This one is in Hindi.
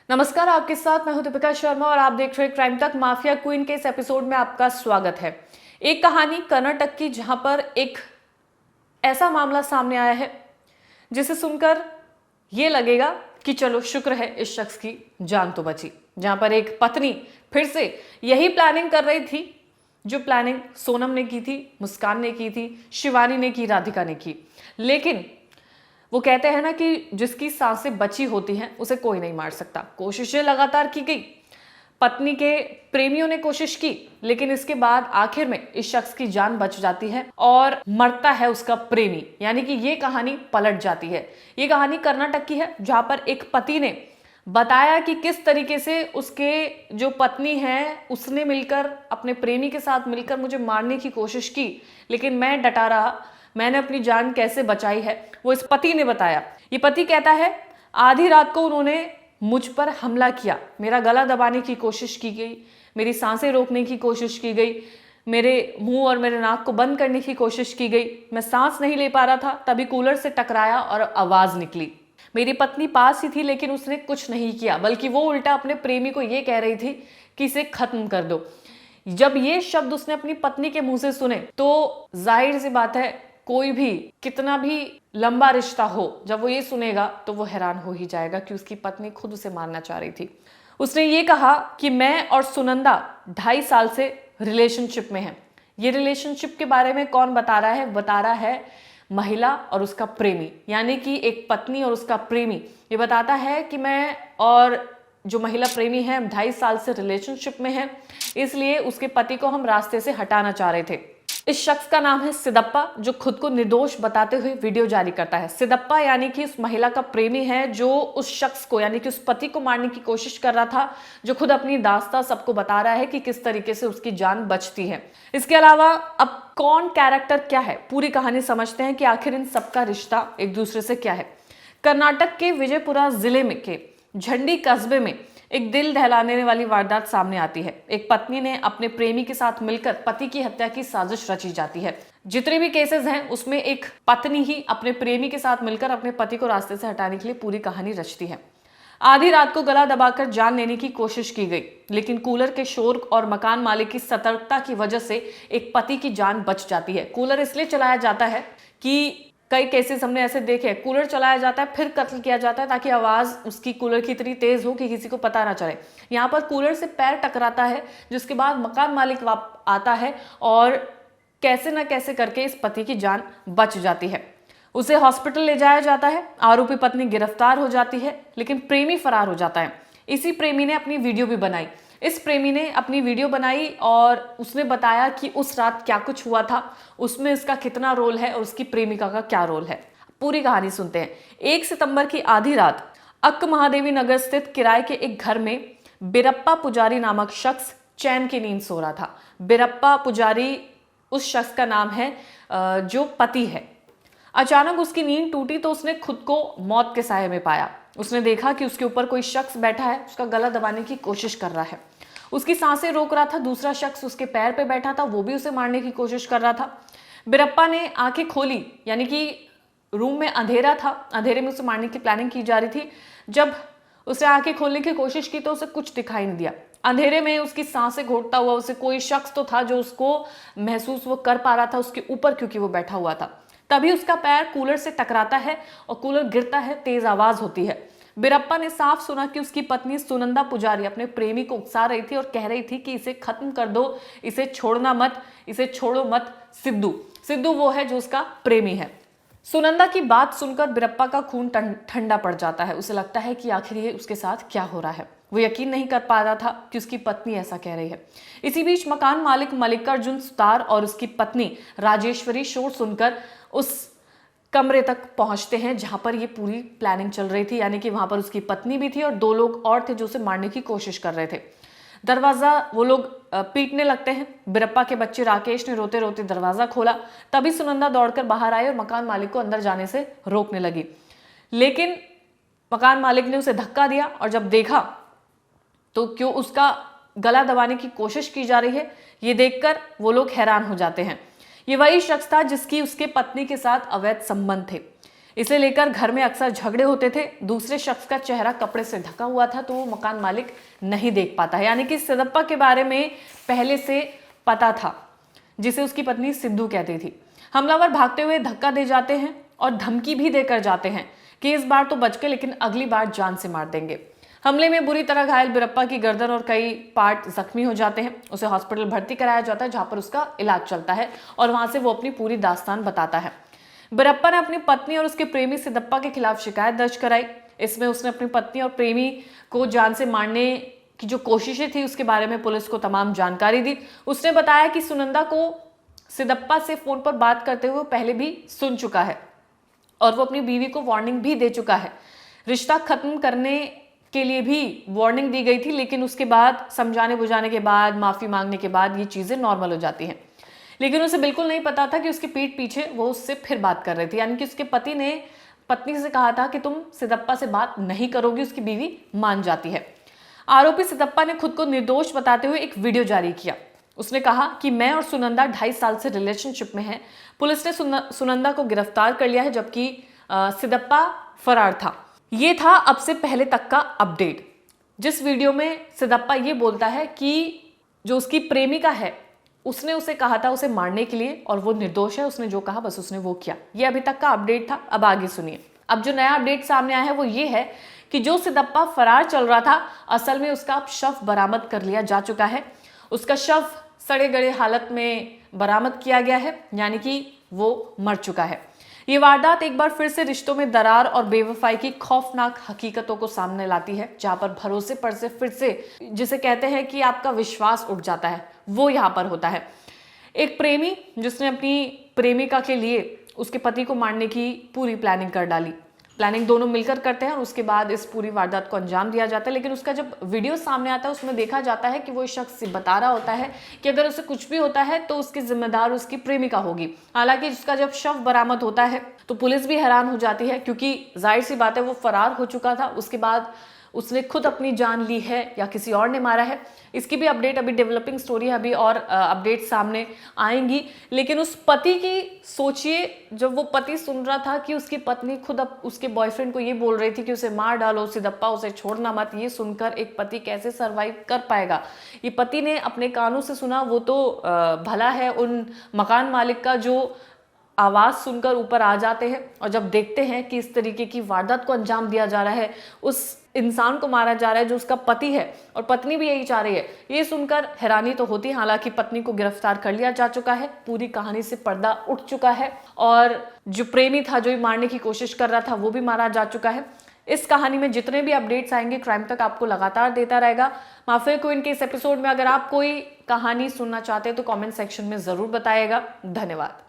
नमस्कार, आपके साथ मैं हूं दीपिका शर्मा और आप देख रहे हैं क्राइम तक। माफिया क्वीन के इस एपिसोड में आपका स्वागत है। एक कहानी कर्नाटक की, जहां पर एक ऐसा मामला सामने आया है जिसे सुनकर यह लगेगा कि चलो शुक्र है इस शख्स की जान तो बची। जहां पर एक पत्नी फिर से यही प्लानिंग कर रही थी जो प्लानिंग सोनम ने की थी, मुस्कान ने की थी, शिवानी ने की, राधिका ने की। लेकिन वो कहते हैं ना कि जिसकी सांसें बची होती हैं उसे कोई नहीं मार सकता। कोशिशें लगातार की गई, पत्नी के प्रेमियों ने कोशिश की, लेकिन इसके बाद आखिर में इस शख्स की जान बच जाती है और मरता है उसका प्रेमी। यानी कि ये कहानी पलट जाती है। ये कहानी कर्नाटक की है, जहां पर एक पति ने बताया कि किस तरीके से उसके जो पत्नी है उसने मिलकर अपने प्रेमी के साथ मिलकर मुझे मारने की कोशिश की, लेकिन मैं डटा रहा। मैंने अपनी जान कैसे बचाई है वो इस पति ने बताया। ये पति कहता है आधी रात को उन्होंने मुझ पर हमला किया, मेरा गला दबाने की कोशिश की गई, मेरी सांसें रोकने की कोशिश की गई, मेरे मुंह और मेरे नाक को बंद करने की कोशिश की गई। मैं सांस नहीं ले पा रहा था, तभी कूलर से टकराया और आवाज निकली। मेरी पत्नी पास ही थी, लेकिन उसने कुछ नहीं किया, बल्कि वो उल्टा अपने प्रेमी को ये कह रही थी कि इसे खत्म कर दो। जब ये शब्द उसने अपनी पत्नी के मुंह से सुने तो जाहिर सी बात है, कोई भी कितना भी लंबा रिश्ता हो, जब वो ये सुनेगा तो वो हैरान हो ही जाएगा कि उसकी पत्नी खुद उसे मारना चाह रही थी। उसने ये कहा कि मैं और सुनंदा 2.5 साल से रिलेशनशिप में हैं। ये रिलेशनशिप के बारे में कौन बता रहा है? बता रहा है महिला और उसका प्रेमी, यानी कि एक पत्नी और उसका प्रेमी। ये बताता है कि मैं और जो महिला प्रेमी है 2.5 साल से रिलेशनशिप में है, इसलिए उसके पति को हम रास्ते से हटाना चाह रहे थे। इस शख्स का नाम है सिदप्पा, जो खुद को निर्दोष बताते हुए वीडियो जारी करता है। सिदप्पा यानी कि उस महिला का प्रेमी है जो उस शख्स को, यानी कि उस पति को मारने की कोशिश कर रहा था, जो खुद अपनी दास्तां सबको बता रहा है कि किस तरीके से उसकी जान बचती है। इसके अलावा अब कौन कैरेक्टर क्या है, पूरी कहानी समझते हैं कि आखिर इन सबका रिश्ता एक दूसरे से क्या है। कर्नाटक के विजयपुरा जिले में के झंडी कस्बे में एक दिल दहलाने वाली वारदात सामने आती है। एक पत्नी ने अपने प्रेमी के साथ मिलकर पति की हत्या की साजिश रची जाती है। जितने भी केसेस हैं उसमें एक पत्नी ही अपने प्रेमी के साथ मिलकर अपने पति को रास्ते से हटाने के लिए पूरी कहानी रचती है। आधी रात को गला दबाकर जान लेने की कोशिश की गई, लेकिन कूलर के शोर और मकान मालिक की सतर्कता की वजह से एक पति की जान बच जाती है। कूलर इसलिए चलाया जाता है कि कई केसेस हमने ऐसे देखे, कूलर चलाया जाता है फिर कत्ल किया जाता है ताकि आवाज उसकी कूलर की इतनी तेज हो कि किसी को पता ना चले। यहाँ पर कूलर से पैर टकराता है, जिसके बाद मकान मालिक आता है और कैसे ना कैसे करके इस पति की जान बच जाती है। उसे हॉस्पिटल ले जाया जाता है। आरोपी पत्नी गिरफ्तार हो जाती है, लेकिन प्रेमी फरार हो जाता है। इसी प्रेमी ने अपनी वीडियो भी बनाई। इस प्रेमी ने अपनी वीडियो बनाई और उसने बताया कि उस रात क्या कुछ हुआ था, उसमें इसका कितना रोल है और उसकी प्रेमिका का क्या रोल है। पूरी कहानी सुनते हैं। 1 सितंबर की आधी रात अक्क महादेवी नगर स्थित किराए के एक घर में बिरप्पा पुजारी नामक शख्स चैन की नींद सो रहा था। बिरप्पा पुजारी उस शख्स का नाम है जो पति है। अचानक उसकी नींद टूटी तो उसने खुद को मौत के साये में पाया। उसने देखा कि उसके ऊपर कोई शख्स बैठा है, उसका गला दबाने की कोशिश कर रहा है, उसकी सांसें रोक रहा था। दूसरा शख्स उसके पैर पे बैठा था, वो भी उसे मारने की कोशिश कर रहा था। बिरप्पा ने आंखें खोली, यानी कि रूम में अंधेरा था, अंधेरे में उसे मारने की प्लानिंग की जा रही थी। जब उसे आंखें खोलने की कोशिश की तो उसे कुछ दिखाई नहीं दिया। अंधेरे में उसकी सांसें घोटता हुआ उसे कोई शख्स तो था जो उसको महसूस वो कर पा रहा था उसके ऊपर, क्योंकि वो बैठा हुआ था। तभी उसका पैर कूलर से टकराता है और कूलर गिरता है, तेज आवाज होती है। बिरप्पा ने साफ सुना कि उसकी पत्नी सुनंदा पुजारी अपने प्रेमी को उकसा रही थी और कह रही थी कि इसे खत्म कर दो, इसे छोड़ना मत, इसे छोड़ो मत। सिद्धू वो है जो उसका प्रेमी है। सुनंदा की बात सुनकर बिरप्पा का खून ठंडा पड़ जाता है। उसे लगता है कि आखिर ये उसके साथ क्या हो रहा है। वो यकीन नहीं कर पा रहा था कि उसकी पत्नी ऐसा कह रही है। इसी बीच मकान मालिक मल्लिकार्जुन सुतार और उसकी पत्नी राजेश्वरी शोर सुनकर उस कमरे तक पहुंचते हैं जहां पर ये पूरी प्लानिंग चल रही थी। यानी कि वहां पर उसकी पत्नी भी थी और 2 लोग और थे जो उसे मारने की कोशिश कर रहे थे। दरवाजा वो लोग पीटने लगते हैं। बिरप्पा के बच्चे राकेश ने रोते रोते दरवाजा खोला। तभी सुनंदा दौड़कर बाहर आई और मकान मालिक को अंदर जाने से रोकने लगी, लेकिन मकान मालिक ने उसे धक्का दिया और जब देखा तो क्यों उसका गला दबाने की कोशिश की जा रही है, ये देखकर वो लोग हैरान हो जाते हैं। ये वही शख्स था जिसकी उसके पत्नी के साथ अवैध संबंध थे। इसे लेकर घर में अक्सर झगड़े होते थे। दूसरे शख्स का चेहरा कपड़े से ढका हुआ था तो वो मकान मालिक नहीं देख पाता है, यानी कि सिदप्पा के बारे में पहले से पता था, जिसे उसकी पत्नी सिद्धू कहती थी। हमलावर भागते हुए धक्का दे जाते हैं और धमकी भी देकर जाते हैं कि इस बार तो बच गए लेकिन अगली बार जान से मार देंगे। हमले में बुरी तरह घायल बिरप्पा की गर्दन और कई पार्ट जख्मी हो जाते हैं। उसे हॉस्पिटल भर्ती कराया जाता है जहां पर उसका इलाज चलता है और वहां से वो अपनी पूरी दास्तान बताता है। बिरप्पा ने अपनी पत्नी और उसके प्रेमी सिदप्पा के खिलाफ शिकायत दर्ज कराई। इसमें उसने अपनी पत्नी और प्रेमी को जान से मारने की जो कोशिशें थी उसके बारे में पुलिस को तमाम जानकारी दी। उसने बताया कि सुनंदा को सिदप्पा से फोन पर बात करते हुए पहले भी सुन चुका है और वो अपनी बीवी को वार्निंग भी दे चुका है। रिश्ता खत्म करने के लिए भी वार्निंग दी गई थी, लेकिन उसके बाद समझाने बुझाने के बाद, माफी मांगने के बाद ये चीजें नॉर्मल हो जाती हैं। लेकिन उसे बिल्कुल नहीं पता था कि उसकी पीठ पीछे वो उससे फिर बात कर रही थी, यानी कि उसके पति ने पत्नी से कहा था कि तुम सिदप्पा से बात नहीं करोगी। उसकी बीवी मान जाती है। आरोपी सिदप्पा ने खुद को निर्दोष बताते हुए एक वीडियो जारी किया। उसने कहा कि मैं और सुनंदा 2.5 साल से रिलेशनशिप में हैं। पुलिस ने सुनंदा को गिरफ्तार कर लिया है जबकि सिदप्पा फरार था। ये था अब से पहले तक का अपडेट, जिस वीडियो में सिदप्पा ये बोलता है कि जो उसकी प्रेमिका है उसने उसे कहा था उसे मारने के लिए और वो निर्दोष है। उसने जो कहा बस उसने वो किया। ये अभी तक का अपडेट था। अब आगे सुनिए। अब जो नया अपडेट सामने आया है वो ये है कि जो सिदप्पा फरार चल रहा था असल में उसका अब शव बरामद कर लिया जा चुका है। उसका शव सड़े गड़े हालत में बरामद किया गया है, यानी कि वो मर चुका है। ये वारदात एक बार फिर से रिश्तों में दरार और बेवफाई की खौफनाक हकीकतों को सामने लाती है, जहां पर भरोसे पर से फिर से, जिसे कहते हैं कि आपका विश्वास उठ जाता है, वो यहाँ पर होता है। एक प्रेमी जिसने अपनी प्रेमिका के लिए उसके पति को मारने की पूरी प्लानिंग कर डाली। प्लानिंग दोनों मिलकर करते हैं और उसके बाद इस पूरी वारदात को अंजाम दिया जाता है। लेकिन उसका जब वीडियो सामने आता है उसमें देखा जाता है कि वो शख्स बता रहा होता है कि अगर उसे कुछ भी होता है तो उसकी जिम्मेदार उसकी प्रेमिका होगी। हालांकि उसका जब शव बरामद होता है तो पुलिस भी हैरान हो जाती है, क्योंकि जाहिर सी बात है वो फरार हो चुका था। उसके बाद उसने खुद अपनी जान ली है या किसी और ने मारा है, इसकी भी अपडेट अभी डेवलपिंग स्टोरी है, अभी और अपडेट सामने आएंगी। लेकिन उस पति की सोचिए, जब वो पति सुन रहा था कि उसकी पत्नी खुद अब उसके बॉयफ्रेंड को ये बोल रही थी कि उसे मार डालो सिदप्पा, उसे छोड़ना मत, ये सुनकर एक पति कैसे सरवाइव कर पाएगा। ये पति ने अपने कानों से सुना, वो तो भला है उन मकान मालिक का जो आवाज सुनकर ऊपर आ जाते हैं और जब देखते हैं कि इस तरीके की वारदात को अंजाम दिया जा रहा है, उस इंसान को मारा जा रहा है जो उसका पति है और पत्नी भी यही चाह रही है, ये सुनकर हैरानी तो होती है। हालांकि पत्नी को गिरफ्तार कर लिया जा चुका है, पूरी कहानी से पर्दा उठ चुका है और जो प्रेमी था, जो मारने की कोशिश कर रहा था, वो भी मारा जा चुका है। इस कहानी में जितने भी अपडेट्स आएंगे क्राइम तक आपको लगातार देता रहेगा। माफिया क्वीन के इस एपिसोड में अगर आप कोई कहानी सुनना चाहते हैं तो कमेंट सेक्शन में जरूर बताइएगा। धन्यवाद।